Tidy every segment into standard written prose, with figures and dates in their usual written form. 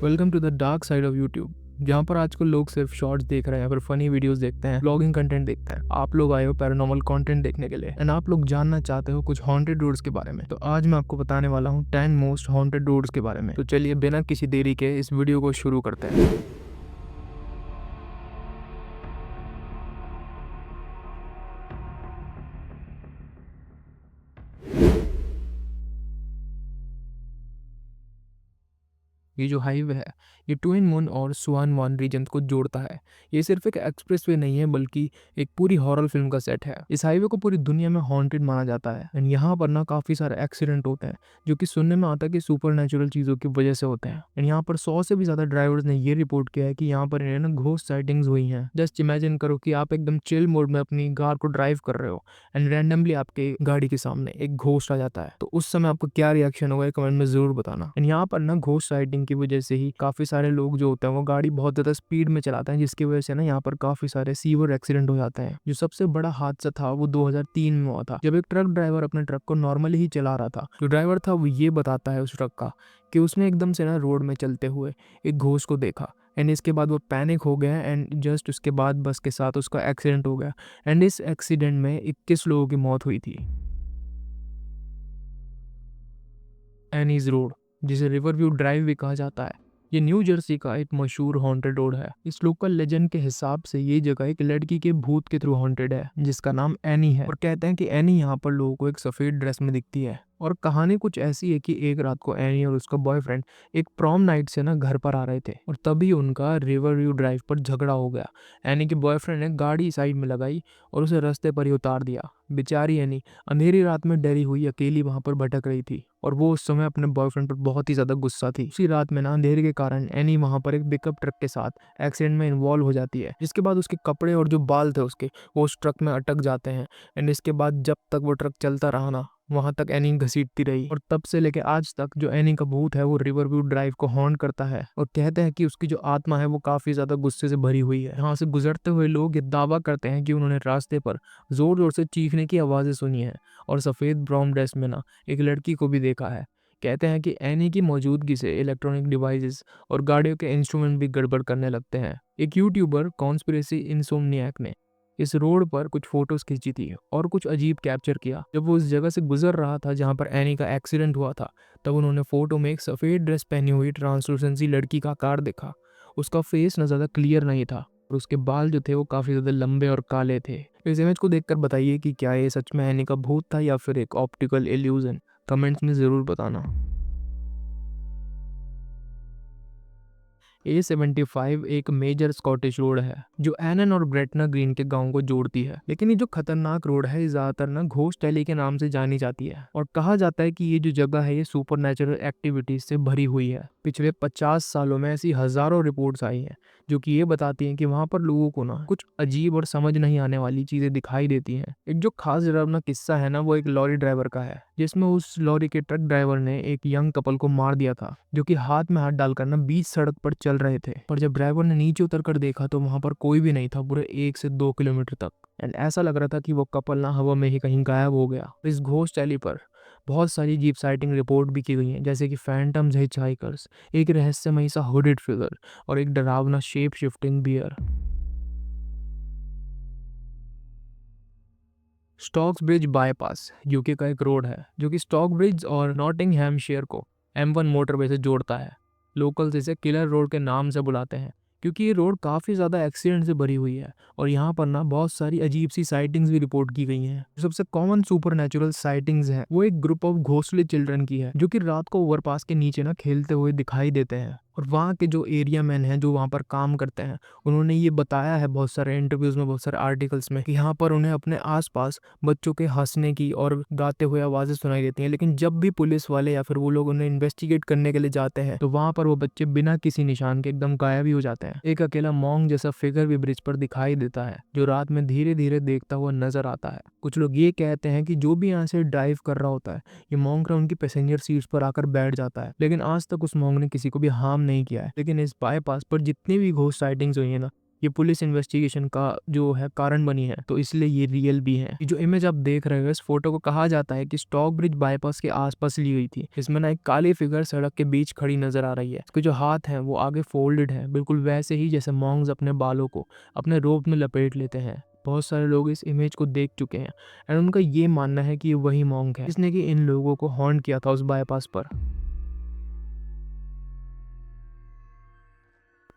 Welcome to the dark side of YouTube, जहाँ पर आजकल लोग सिर्फ शॉर्ट्स देख रहे हैं, फिर फनी वीडियोस देखते हैं, ब्लॉगिंग कंटेंट देखते हैं। आप लोग आए हो पैरानॉर्मल कंटेंट देखने के लिए एंड आप लोग जानना चाहते हो कुछ हॉन्टेड रोड्स के बारे में। तो आज मैं आपको बताने वाला हूँ 10 मोस्ट हॉन्टेड रोड्स के बारे में। तो चलिए बिना किसी देरी के इस वीडियो को शुरू करते हैं। ये जो हाईवे है ये ट्विन मून और सुआन वान रीजन को जोड़ता है। ये सिर्फ एक एक्सप्रेसवे नहीं है बल्कि एक पूरी हॉरर फिल्म का सेट है। इस हाईवे को पूरी दुनिया में हॉन्टेड माना जाता है एंड यहाँ पर ना काफी सारे एक्सीडेंट होते हैं जो कि सुनने में आता है कि सुपर नेचुरल चीजों की वजह से होते हैं। एंड यहाँ पर 100 से भी ज्यादा ड्राइवर्स ने ये रिपोर्ट किया है कि यहाँ पर इन्हें ना घोस्ट साइटिंग्स हुई हैं। जस्ट इमेजिन करो कि आप एकदम चिल मोड में अपनी कार को ड्राइव कर रहे हो एंड रैंडमली आपके गाड़ी के सामने एक घोस्ट आ जाता है, तो उस समय आपको क्या रिएक्शन होगा कमेंट में जरूर बताना। एंड यहाँ पर ना घोस्ट साइटिंग की वजह से ही काफी सारे लोग जो होते हैं वो गाड़ी बहुत ज्यादा स्पीड में चलाते हैं, जिसकी वजह से ना यहाँ पर काफी सारे सीवियर एक्सीडेंट हो जाते हैं। जो सबसे बड़ा हादसा था वो 2003 में हुआ था, जब एक ट्रक ड्राइवर अपने ट्रक को नॉर्मली ही चला रहा था। जो ड्राइवर था वो ये बताता है उस ट्रक का कि उसने एकदम से ना रोड में चलते हुए एक घोस्ट को देखा एंड इसके बाद वो पैनिक हो गया एंड जस्ट उसके बाद बस के साथ उसका एक्सीडेंट हो गया एंड इस एक्सीडेंट में 21 लोगों की मौत हुई थी। एनीज रोड, जिसे रिवर व्यू ड्राइव भी कहा जाता है, ये न्यू जर्सी का एक मशहूर हॉन्टेड रोड है। इस लोकल लेजेंड के हिसाब से ये जगह एक लड़की के भूत के थ्रू हॉन्टेड है जिसका नाम एनी है, और कहते हैं कि एनी यहाँ पर लोगों को एक सफेद ड्रेस में दिखती है। और कहानी कुछ ऐसी है कि एक रात को एनी और उसका बॉयफ्रेंड एक प्रॉम नाइट से ना घर पर आ रहे थे और तभी उनका रिवर व्यू ड्राइव पर झगड़ा हो गया। एनी के बॉयफ्रेंड ने गाड़ी साइड में लगाई और उसे रास्ते पर ही उतार दिया। बेचारी एनी अंधेरी रात में डरी हुई अकेली वहां पर भटक रही थी और वो उस समय अपने बॉयफ्रेंड पर बहुत ही ज्यादा गुस्सा थी। उसी रात में ना अंधेरे के कारण एनी वहां पर एक पिकअप ट्रक के साथ एक्सीडेंट में इन्वॉल्व हो जाती है, जिसके बाद उसके कपड़े और जो बाल थे उसके वो उस ट्रक में अटक जाते हैं। एंड इसके बाद जब तक वो ट्रक चलता रहा ना वहां तक एनी घसीटती रही और तब से लेके आज तक जो एनी का भूत है वो रिवर व्यू ड्राइव को हॉन्ट करता है। और कहते हैं कि उसकी जो आत्मा है वो काफी ज्यादा गुस्से से भरी हुई है। यहाँ से गुजरते हुए लोग ये दावा करते हैं कि उन्होंने रास्ते पर जोर जोर से चीखने की आवाजें सुनी है और सफेद ब्राउन ड्रेस में ना एक लड़की को भी देखा है। कहते हैं कि एनी की मौजूदगी से इलेक्ट्रॉनिक डिवाइसेस और गाड़ियों के इंस्ट्रूमेंट भी गड़बड़ करने लगते हैं। एक यूट्यूबर कॉन्स्पिरेसी इनसोमनियाक ने इस रोड पर कुछ फोटोज खींची थी और कुछ अजीब कैप्चर किया। जब वो उस जगह से गुजर रहा था जहां पर एनी का एक्सीडेंट हुआ था, तब उन्होंने फोटो में एक सफेद ड्रेस पहनी हुई ट्रांसलूसेंसी लड़की का आकार देखा। उसका फेस ना ज्यादा क्लियर नहीं था और उसके बाल जो थे वो काफी ज्यादा लंबे और काले थे। इस इमेज को देखकर बताइए कि क्या ये सच में एनी का भूत था या फिर एक ऑप्टिकल इल्यूजन। कमेंट्स में जरूर बताना। A75 एक मेजर स्कॉटिश रोड है जो एनन और ग्रेटना ग्रीन के गांव को जोड़ती है। लेकिन ये जो खतरनाक रोड है ज्यादातर ना घोस्ट एली के नाम से जानी जाती है और कहा जाता है कि ये जो जगह है ये सुपर नेचुरल एक्टिविटीज से भरी हुई है। पिछले 50 सालों में ऐसी हजारों रिपोर्ट्स आई हैं जो कि ये बताती हैं कि वहां पर लोगों को ना कुछ अजीब और समझ नहीं आने वाली चीजें दिखाई देती हैं। एक जो खास डरावना किस्सा है ना वो एक लॉरी ड्राइवर का है, जिसमें उस लॉरी के ट्रक ड्राइवर ने एक यंग कपल को मार दिया था जो कि हाथ में हाथ डालकर ना बीच सड़क पर चल रहे थे। पर जब ड्राइवर ने नीचे उतर कर देखा तो वहां पर कोई भी नहीं था पूरे 1 से 2 किलोमीटर तक। एंड ऐसा लग रहा था कि वो कपल ना हवा में ही कहीं गायब हो गया। इस घोस्ट रैली पर बहुत सारी जीप साइटिंग रिपोर्ट भी की गई हैं, जैसे कि फैंटम्स हिचहाइकर्स, एक रहस्यमयी सा हुडेड फिगर और एक डरावना shape shifting bear. Stokes bridge bypass UK का एक रोड है जो कि स्टॉक ब्रिज और नॉटिंगहैमशायर को M1 मोटरवे से जोड़ता है। लोकल्स इसे किलर रोड के नाम से बुलाते हैं क्योंकि ये रोड काफ़ी ज़्यादा एक्सीडेंट से भरी हुई है और यहाँ पर ना बहुत सारी अजीब सी साइटिंग्स भी रिपोर्ट की गई हैं। जो सबसे कॉमन सुपर नेचुरल साइटिंग्स हैं वो एक ग्रुप ऑफ घोस्टली चिल्ड्रन की है जो कि रात को ओवरपास के नीचे ना खेलते हुए दिखाई देते हैं। और वहाँ के जो एरिया मैन हैं जो वहाँ पर काम करते हैं उन्होंने ये बताया है बहुत सारे इंटरव्यूज में, बहुत सारे आर्टिकल्स में, कि यहाँ पर उन्हें अपने आसपास बच्चों के हंसने की और गाते हुए आवाज़ें सुनाई देती हैं। लेकिन जब भी पुलिस वाले या फिर वो लोग उन्हें इन्वेस्टिगेट करने के लिए जाते हैं तो वहाँ पर वो बच्चे बिना किसी निशान के एकदम गायब ही हो जाते हैं। एक अकेला मॉन्क जैसा फिगर भी ब्रिज पर दिखाई देता है जो रात में धीरे धीरे देखता हुआ नजर आता है। कुछ लोग ये कहते हैं कि जो भी यहाँ से ड्राइव कर रहा होता है ये मॉन्क ना उनकी पैसेंजर सीट्स पर आकर बैठ जाता है, लेकिन आज तक उस मॉन्क ने किसी को भी हार्म नहीं किया है। लेकिन इस बाईपास पर जितनी भी घोस्ट साइटिंग्स हुई है ना ये पुलिस इन्वेस्टिगेशन का जो है कारण बनी है, तो इसलिए ये रियल भी है। ये जो इमेज आप देख रहे हो इस फोटो को कहा जाता है कि स्टॉक ब्रिज बाईपास के आसपास ली गई थी। इसमें ना एक काली फिगर सड़क के बीच खड़ी नजर आ रही है। इसके जो हाथ हैं वो आगे फोल्डेड है, बिल्कुल वैसे ही जैसे मॉन्क्स अपने बालों को अपने रोब में लपेट लेते हैं। बहुत सारे लोग इस इमेज को देख चुके हैं एंड उनका ये मानना है कि ये वही मॉन्क है जिसने कि इन लोगों को हॉन्ट किया था उस बाईपास पर।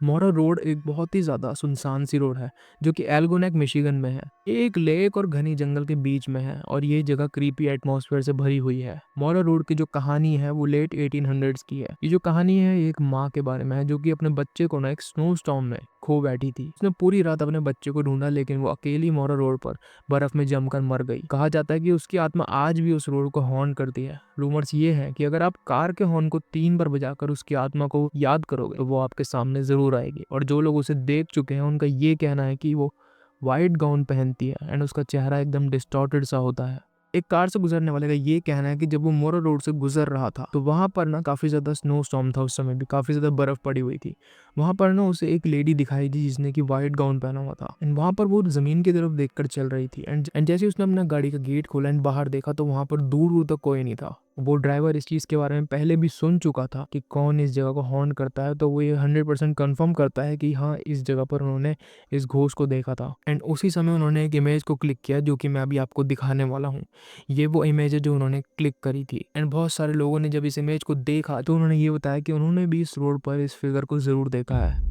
मोरा रोड एक बहुत ही ज़्यादा सुनसान सी रोड है जो कि एल्गोनेक मिशिगन में है। ये एक लेक और घनी जंगल के बीच में है और ये जगह क्रीपी एटमॉस्फेयर से भरी हुई है। मोरा रोड की जो कहानी है वो लेट 1800s की है। ये जो कहानी है ये एक माँ के बारे में है जो कि अपने बच्चे को ना एक स्नो स्टॉर्म में खो बैठी थी। उसने पूरी रात अपने बच्चे को ढूंढा लेकिन वो अकेली मोरा रोड पर बर्फ में जमकर मर गई। कहा जाता है कि उसकी आत्मा आज भी उस रोड को हॉर्न करती है। रूमर्स ये है कि अगर आप कार के हॉर्न को 3 बार बजाकर उसकी आत्मा को याद करोगे तो वो आपके सामने जरूर आएगी। और जो लोग उसे देख चुके हैं उनका ये कहना है कि वो वाइट गाउन पहनती है एंड उसका चेहरा एकदम डिस्टॉर्टेड सा होता है। एक कार से गुजरने वाले का ये कहना है कि जब वो मोरा रोड से गुजर रहा था तो वहां पर ना काफी ज्यादा स्नो स्टॉर्म था, उस समय भी काफी ज्यादा बर्फ पड़ी हुई थी। वहां पर ना उसे एक लेडी दिखाई दी जिसने कि वाइट गाउन पहना हुआ था एंड वहां पर वो जमीन की तरफ देखकर चल रही थी एंड जैसे उसने अपना गाड़ी का गेट खोला एंड बाहर देखा तो वहां पर दूर दूर तक कोई नहीं था। वो ड्राइवर इस चीज के बारे में पहले भी सुन चुका था कि कौन इस जगह को हॉर्न करता है, तो वो ये 100% कंफर्म करता है कि हाँ इस जगह पर उन्होंने इस घोष को देखा था। एंड उसी समय उन्होंने एक इमेज को क्लिक किया जो कि मैं अभी आपको दिखाने वाला हूँ। ये वो इमेज है जो उन्होंने क्लिक करी थी एंड बहुत सारे लोगों ने जब इस इमेज को देखा तो उन्होंने ये बताया कि उन्होंने भी इस रोड पर इस फिगर को जरूर देखा है।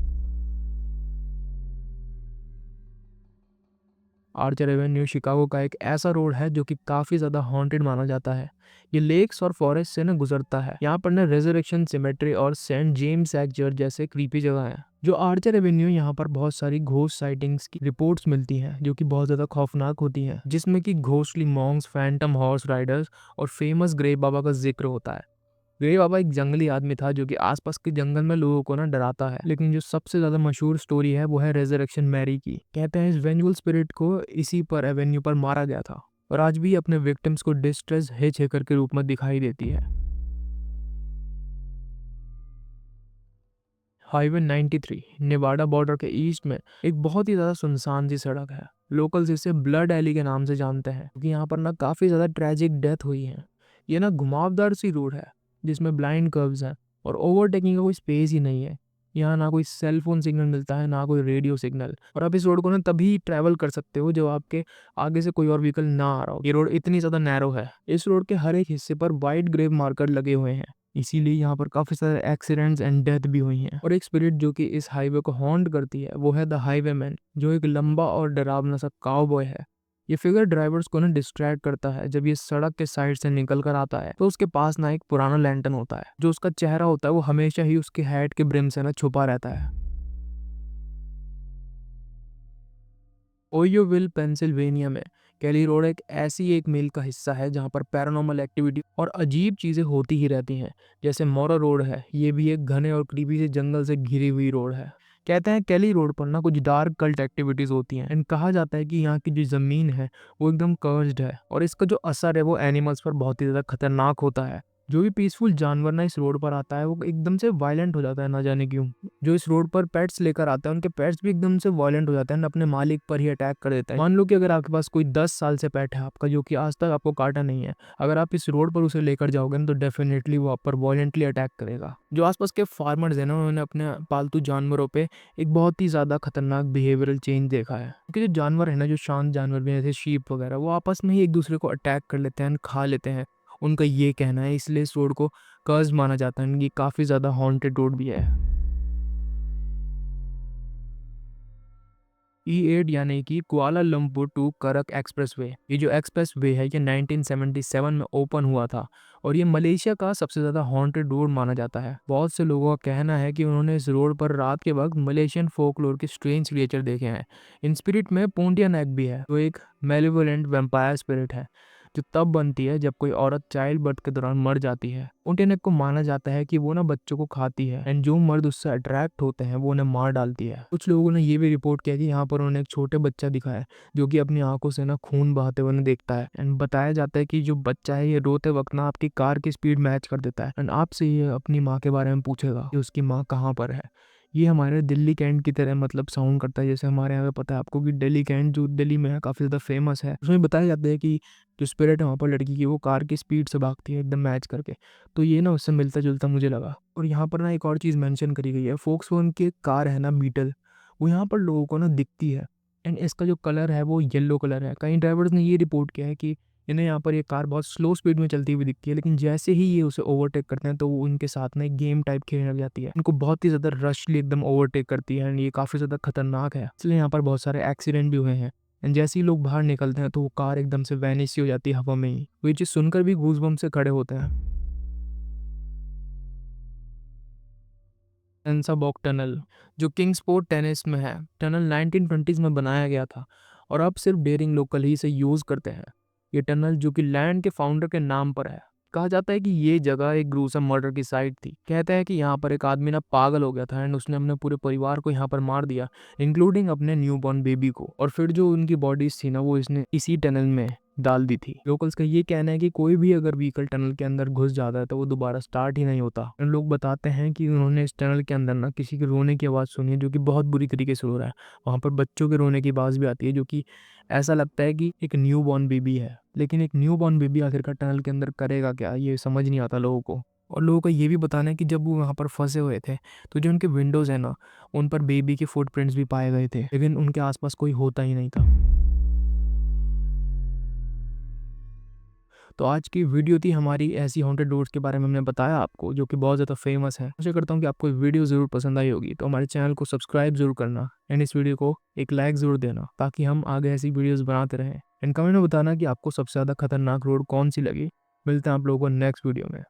आर्चर एवेन्यू शिकागो का एक ऐसा रोड है जो कि काफी ज्यादा हॉन्टेड माना जाता है। ये लेक्स और फॉरेस्ट से ना गुजरता है। यहाँ पर ना रेजरेक्शन सिमेट्री और सेंट जेम्स एग चर्च जैसे क्रीपी जगह हैं। जो आर्चर एवेन्यू यहाँ पर बहुत सारी घोस्ट साइटिंग्स की रिपोर्ट्स मिलती हैं जो कि बहुत ज्यादा खौफनाक होती हैं, जिसमें कि ghostly Monks, Phantom horse Riders और फेमस ग्रे बाबा का जिक्र होता है। ग्रे बाबा एक जंगली आदमी था जो कि आसपास के जंगल में लोगों को ना डराता है। लेकिन जो सबसे ज्यादा मशहूर स्टोरी है वो है रेजरेक्शन मैरी की। कहते हैं इस वेंजुअल स्पिरिट को इसी पर एवेन्यू पर मारा गया था और आज भी अपने विक्टिम्स को डिस्ट्रेस हिच हेकर के रूप में दिखाई देती है। हाईवे 93 नेवाडा बॉर्डर के ईस्ट में एक बहुत ही ज्यादा सुनसान सी सड़क है। लोकल्स इसे ब्लड एली के नाम से जानते हैं क्योंकि यहाँ पर ना काफी ज्यादा ट्रेजिक डेथ हुई है। ये ना घुमावदार सी रोड है जिसमें ब्लाइंड कर्व्स हैं और ओवरटेकिंग का कोई स्पेस ही नहीं है। यहाँ ना कोई सेल फोन सिग्नल मिलता है ना कोई रेडियो सिग्नल, और आप इस रोड को ना तभी ट्रैवल कर सकते हो जब आपके आगे से कोई और व्हीकल ना आ रहा हो। ये रोड इतनी ज्यादा नैरो है। इस रोड के हर एक हिस्से पर वाइट ग्रेव मार्कर लगे हुए हैं, इसीलिए यहाँ पर काफी सारे एक्सीडेंट्स एंड डेथ भी हुई हैं। और एक स्पिरिट जो कि इस हाईवे को हॉन्ट करती है वो है द हाईवे मैन, जो एक लंबा और डरावना सा काउबॉय है। ये फिगर ड्राइवर्स को ना डिस्ट्रैक्ट करता है। जब ये सड़क के साइड से निकल कर आता है तो उसके पास ना एक पुराना लैंटर्न होता है। जो उसका चेहरा होता है वो हमेशा ही उसके हेड के ब्रिम से ना छुपा रहता है। ओयोविल पेंसिल्वेनिया में कैली रोड एक मील का हिस्सा है जहाँ पर पैरानॉर्मल एक्टिविटी और अजीब चीजें होती ही रहती हैं। जैसे मोरा रोड है, ये भी एक घने और क्रीपी से जंगल से घिरी हुई रोड है। कहते हैं कैली रोड पर ना कुछ डार्क कल्ट एक्टिविटीज होती हैं एंड कहा जाता है कि यहाँ की जो जमीन है वो एकदम कर्स्ड है और इसका जो असर है वो एनिमल्स पर बहुत ही ज्यादा खतरनाक होता है। जो भी पीसफुल जानवर ना इस रोड पर आता है वो एकदम से वायलेंट हो जाता है, ना जाने क्यों। जो इस रोड पर पेट्स लेकर आते हैं उनके पेट्स भी एकदम से वायलेंट हो जाते हैं, अपने मालिक पर ही अटैक कर देते हैं। मान लो कि अगर आपके पास कोई 10 साल से पेट है आपका जो कि आज तक आपको काटा नहीं है, अगर आप इस रोड पर उसे लेकर जाओगे ना तो डेफिनेटली वो आप पर वायलेंटली अटैक करेगा। जो आसपास के फार्मर्स हैं ना उन्होंने अपने पालतू जानवरों पे एक बहुत ही ज्यादा खतरनाक बिहेवियरल चेंज देखा है, क्योंकि जो जानवर है ना, जो शांत जानवर भी हैं, जैसे शीप वगैरह, वो आपस में ही एक दूसरे को अटैक कर लेते हैं, खा लेते हैं, उनका ये कहना है। इसलिए इस रोड को कर्ज माना जाता है, ये काफी ज्यादा हॉन्टेड रोड भी है। E8 यानी कि कुआलालंपुर टू करक एक्सप्रेसवे, ये जो एक्सप्रेसवे है ये 1977 में ओपन हुआ था और ये मलेशिया का सबसे ज्यादा हॉन्टेड रोड माना जाता है। बहुत से लोगों का कहना है कि उन्होंने इस रोड पर रात के वक्त मलेशियन फोकलोर के स्ट्रेंज क्रिएचर देखे हैं। इन स्पिरिट में पोंटियानैक भी है, जो एक मेलेवोलेंट वैम्पायर स्पिरिट है जो तब बनती है जब कोई औरत चाइल्ड बर्थ के दौरान मर जाती है। पोंटियानैक को माना जाता है कि वो ना बच्चों को खाती है एंड जो मर्द उससे अट्रैक्ट होते हैं वो उन्हें मार डालती है। कुछ लोगों ने ये भी रिपोर्ट किया कि यहाँ पर उन्होंने एक छोटे बच्चा दिखा है जो कि अपनी आंखों से ना खून बहाते हुए उन्हें देखता है एंड बताया जाता है कि जो बच्चा है ये रोते वक्त ना आपकी कार की स्पीड मैच कर देता है एंड आपसे ये अपनी माँ के बारे में पूछेगा कि उसकी माँ कहाँ पर है। ये हमारे दिल्ली कैंट की तरह मतलब साउंड करता है, जैसे हमारे यहाँ पे पता है आपको कि दिल्ली कैंट जो दिल्ली में है काफ़ी ज़्यादा फेमस है। उसमें बताया जाता है कि जो स्पिरिट है वहाँ पर लड़की की वो कार की स्पीड से भागती है एकदम मैच करके। तो ये ना उससे मिलता-जुलता मुझे लगा। और यहाँ पर ना एक और चीज़ मेंशन करी गई है, वोक्सवैगन की एक कार है ना बीटल, वो यहाँ पर लोगों को ना दिखती है एंड इसका जो कलर है वो येलो कलर है। कई ड्राइवर्स ने ये रिपोर्ट किया है कि इन्हें यहाँ पर ये कार बहुत स्लो स्पीड में चलती हुई दिखती है, लेकिन जैसे ही ये उसे ओवरटेक करते हैं तो वो उनके साथ ना एक गेम टाइप खेलने लग जाती है। इनको बहुत ही ज़्यादा रशली एकदम ओवरटेक करती है एंड ये काफ़ी ज़्यादा खतरनाक है, इसलिए यहाँ पर बहुत सारे एक्सीडेंट भी हुए हैं। एंड जैसे ही लोग बाहर निकलते हैं तो वो कार एकदम से वैनिश हो जाती है हवा में ही। वो ये चीज़ सुनकर भी गूज़बम्प से खड़े होते हैं। एन्साबॉक टनल जो किंग्सपोर्ट टेनिस में है, टनल 1920s में बनाया गया था और अब सिर्फ डेरिंग लोकल ही इसे यूज़ करते हैं। ये टनल जो कि लैंड के फाउंडर के नाम पर है। कहा जाता है कि ये जगह एक ग्रूसम मर्डर की साइट थी। कहते हैं कि यहाँ पर एक आदमी ना पागल हो गया था एंड उसने अपने पूरे परिवार को यहाँ पर मार दिया, इंक्लूडिंग अपने न्यूबॉर्न बेबी को, और फिर जो उनकी बॉडीज थी ना वो इसने इसी टनल में डाल दी थी। लोकल्स का ये कहना है कि कोई भी अगर व्हीकल टनल के अंदर घुस जाता है तो वो दोबारा स्टार्ट ही नहीं होता। लोग बताते हैं कि उन्होंने इस टनल के अंदर ना किसी के रोने की आवाज़ सुनी है जो कि बहुत बुरी तरीके से रो रहा है। वहाँ पर बच्चों के रोने की आवाज़ भी आती है जो कि ऐसा लगता है कि एक न्यू बॉर्न बेबी है। लेकिन एक न्यू बॉर्न बेबी आखिरकार टनल के अंदर करेगा क्या, ये समझ नहीं आता लोगों को। और लोगों का ये भी बताना है कि जब वो वहाँ पर फंसे हुए थे तो जो उनके विंडोज़ है ना उन पर बेबी के फुटप्रिंट्स भी पाए गए थे, लेकिन उनके आसपास कोई होता ही नहीं था। तो आज की वीडियो थी हमारी ऐसी हॉन्टेड रोड्स के बारे में हमने बताया आपको जो कि बहुत ज़्यादा फेमस है। आशा करता हूँ कि आपको ये वीडियो ज़रूर पसंद आई होगी, तो हमारे चैनल को सब्सक्राइब ज़रूर करना एंड इस वीडियो को एक लाइक ज़रूर देना ताकि हम आगे ऐसी वीडियोस बनाते रहें। एंड कमेंट में बताना कि आपको सबसे ज़्यादा खतरनाक रोड कौन सी लगी। मिलते हैं आप लोगों को नेक्स्ट वीडियो में।